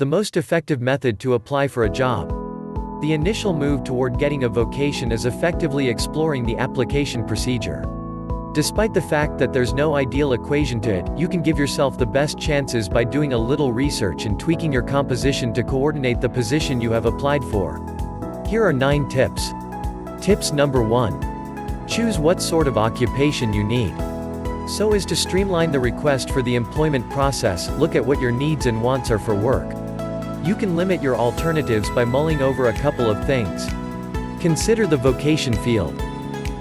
The most effective method to apply for a job. The initial move toward getting a vocation is effectively exploring the application procedure. Despite the fact that there's no ideal equation to it, you can give yourself the best chances by doing a little research and tweaking your composition to coordinate the position you have applied for. Here are 9 tips. Tips number 1. Choose what sort of occupation you need. So as to streamline the request for the employment process, look at what your needs and wants are for work. You can limit your alternatives by mulling over a couple of things. Consider the vocation field.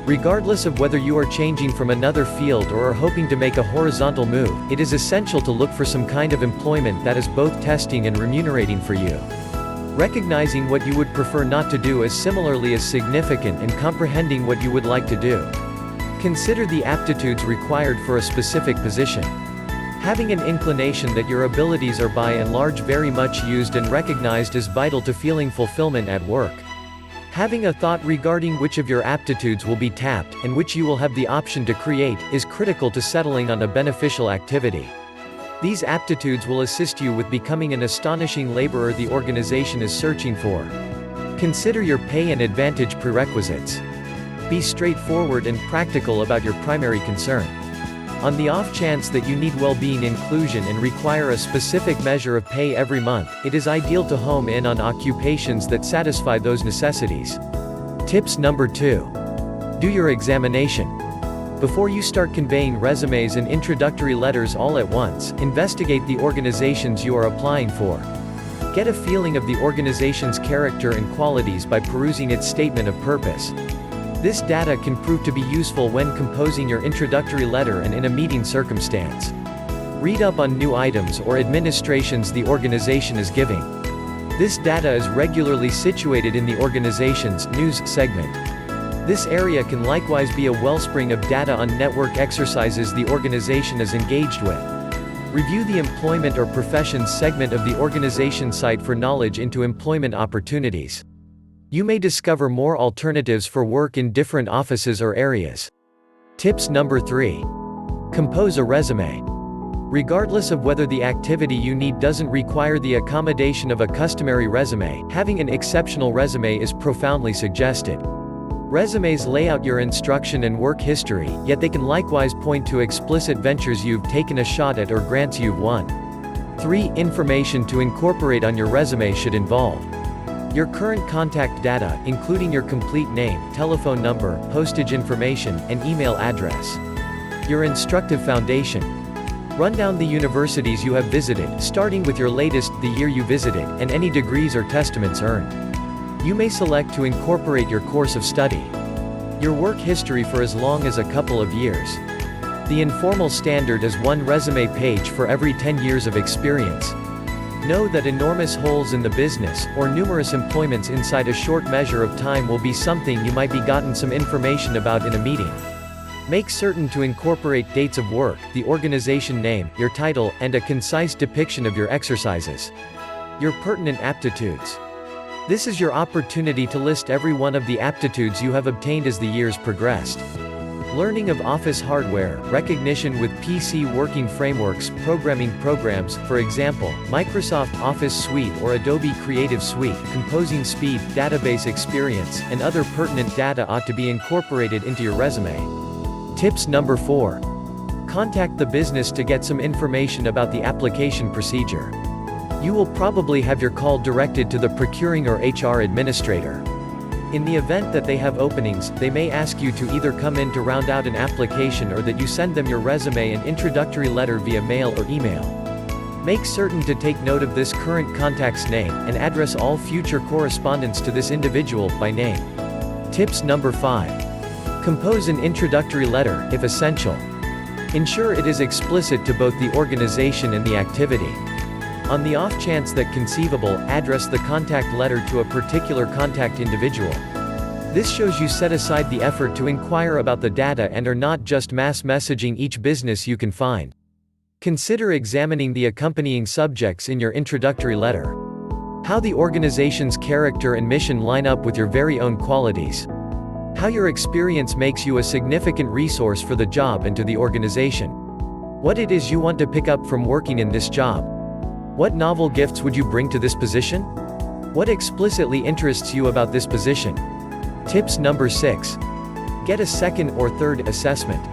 Regardless of whether you are changing from another field or are hoping to make a horizontal move, it is essential to look for some kind of employment that is both testing and remunerating for you. Recognizing what you would prefer not to do is similarly as significant, and comprehending what you would like to do. Consider the aptitudes required for a specific position. Having an inclination that your abilities are by and large very much used and recognized is vital to feeling fulfillment at work. Having a thought regarding which of your aptitudes will be tapped, and which you will have the option to create, is critical to settling on a beneficial activity. These aptitudes will assist you with becoming an astonishing laborer the organization is searching for. Consider your pay and advantage prerequisites. Be straightforward and practical about your primary concern. On the off chance that you need well-being inclusion and require a specific measure of pay every month, it is ideal to home in on occupations that satisfy those necessities. Tips number 2. Do your examination. Before you start conveying resumes and introductory letters all at once, investigate the organizations you are applying for. Get a feeling of the organization's character and qualities by perusing its statement of purpose. This data can prove to be useful when composing your introductory letter and in a meeting circumstance. Read up on new items or administrations the organization is giving. This data is regularly situated in the organization's news segment. This area can likewise be a wellspring of data on network exercises the organization is engaged with. Review the employment or professions segment of the organization site for knowledge into employment opportunities. You may discover more alternatives for work in different offices or areas. Tips number 3. Compose a resume. Regardless of whether the activity you need doesn't require the accommodation of a customary resume, having an exceptional resume is profoundly suggested. Resumes lay out your instruction and work history, yet they can likewise point to explicit ventures you've taken a shot at or grants you've won. 3. Information to incorporate on your resume should involve your current contact data, including your complete name, telephone number, postage information, and email address. Your instructive foundation. Run down the universities you have visited, starting with your latest, the year you visited, and any degrees or testaments earned. You may select to incorporate your course of study. Your work history for as long as a couple of years. The informal standard is 1 resume page for every 10 years of experience. Know that enormous holes in the business, or numerous employments inside a short measure of time will be something you might be gotten some information about in a meeting. Make certain to incorporate dates of work, the organization name, your title, and a concise depiction of your exercises. Your pertinent aptitudes. This is your opportunity to list every one of the aptitudes you have obtained as the years progressed. Learning of office hardware, recognition with PC working frameworks, programming programs, for example, Microsoft Office Suite or Adobe Creative Suite, composing speed, database experience, and other pertinent data ought to be incorporated into your resume. Tips number 4. Contact the business to get some information about the application procedure. You will probably have your call directed to the procuring or HR administrator. In the event that they have openings, they may ask you to either come in to round out an application or that you send them your resume and introductory letter via mail or email. Make certain to take note of this current contact's name, and address all future correspondence to this individual by name. Tips number 5. Compose an introductory letter, if essential. Ensure it is explicit to both the organization and the activity. On the off chance that conceivable, address the contact letter to a particular contact individual. This shows you set aside the effort to inquire about the data and are not just mass messaging each business you can find. Consider examining the accompanying subjects in your introductory letter. How the organization's character and mission line up with your very own qualities. How your experience makes you a significant resource for the job and to the organization. What it is you want to pick up from working in this job. What novel gifts would you bring to this position? What explicitly interests you about this position? Tips number 6. Get a second or third assessment.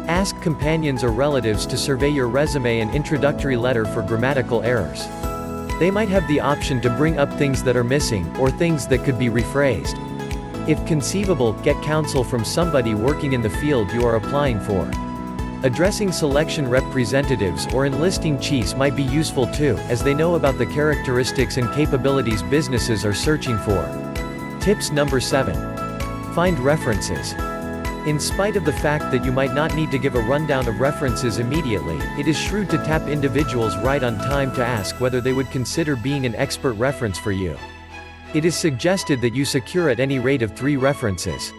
Ask companions or relatives to survey your resume and introductory letter for grammatical errors. They might have the option to bring up things that are missing, or things that could be rephrased. If conceivable, get counsel from somebody working in the field you are applying for. Addressing selection representatives or enlisting chiefs might be useful too, as they know about the characteristics and capabilities businesses are searching for. Tips number 7. Find references. In spite of the fact that you might not need to give a rundown of references immediately, it is shrewd to tap individuals right on time to ask whether they would consider being an expert reference for you. It is suggested that you secure at any rate of 3 references.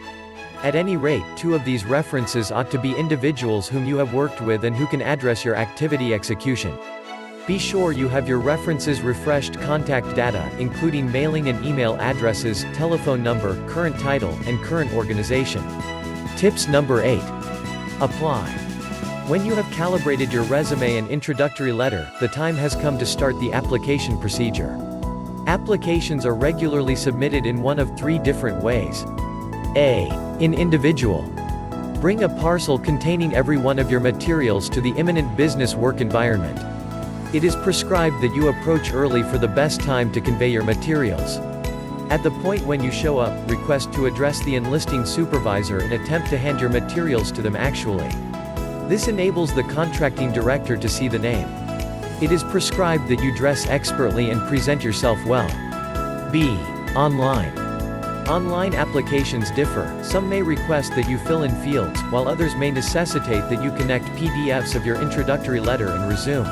At any rate, 2 of these references ought to be individuals whom you have worked with and who can address your activity execution. Be sure you have your references' refreshed contact data, including mailing and email addresses, telephone number, current title, and current organization. Tips number 8. Apply. When you have calibrated your resume and introductory letter, the time has come to start the application procedure. Applications are regularly submitted in one of 3 different ways. A. In individual. Bring a parcel containing every one of your materials to the imminent business work environment. It is prescribed that you approach early for the best time to convey your materials. At the point when you show up, request to address the enlisting supervisor and attempt to hand your materials to them actually. This enables the contracting director to see the name. It is prescribed that you dress expertly and present yourself well. B. Online. Online applications differ. Some may request that you fill in fields, while others may necessitate that you connect PDFs of your introductory letter and resume.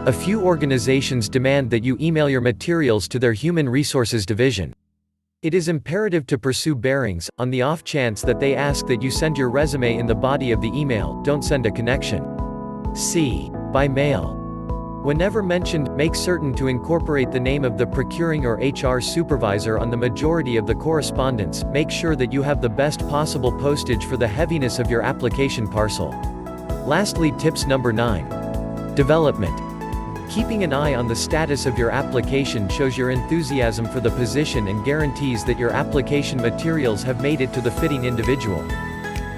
A few organizations demand that you email your materials to their Human Resources division. It is imperative to pursue bearings. On the off chance that they ask that you send your resume in the body of the email, don't send a connection. C. By mail. Whenever mentioned, make certain to incorporate the name of the procuring or HR supervisor on the majority of the correspondence. Make sure that you have the best possible postage for the heaviness of your application parcel. Lastly, tips number 9. Development. Keeping an eye on the status of your application shows your enthusiasm for the position and guarantees that your application materials have made it to the fitting individual.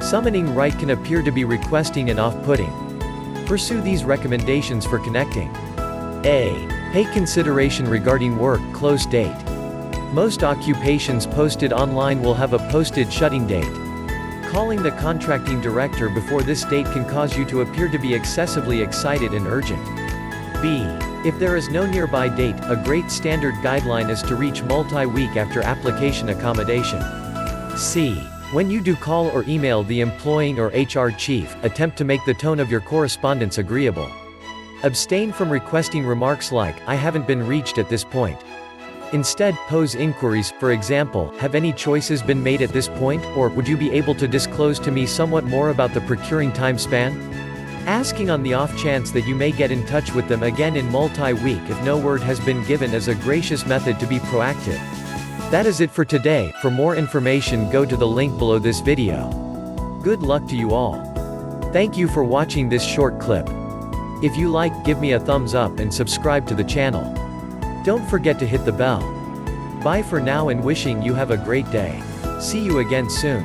Summoning right can appear to be requesting and off-putting. Pursue these recommendations for connecting. A. Pay consideration regarding work close date. Most occupations posted online will have a posted shutting date. Calling the contracting director before this date can cause you to appear to be excessively excited and urgent. B. If there is no nearby date, a great standard guideline is to reach multi-week after application accommodation. C. When you do call or email the employing or HR chief, attempt to make the tone of your correspondence agreeable. Abstain from requesting remarks like, "I haven't been reached at this point." Instead, pose inquiries, for example, "Have any choices been made at this point?" or "Would you be able to disclose to me somewhat more about the procuring time span?" Asking on the off chance that you may get in touch with them again in multi-week if no word has been given is a gracious method to be proactive. That is it for today. For more information, go to the link below this video. Good luck to you all. Thank you for watching this short clip. If you like, give me a thumbs up and subscribe to the channel. Don't forget to hit the bell. Bye for now and wishing you have a great day. See you again soon.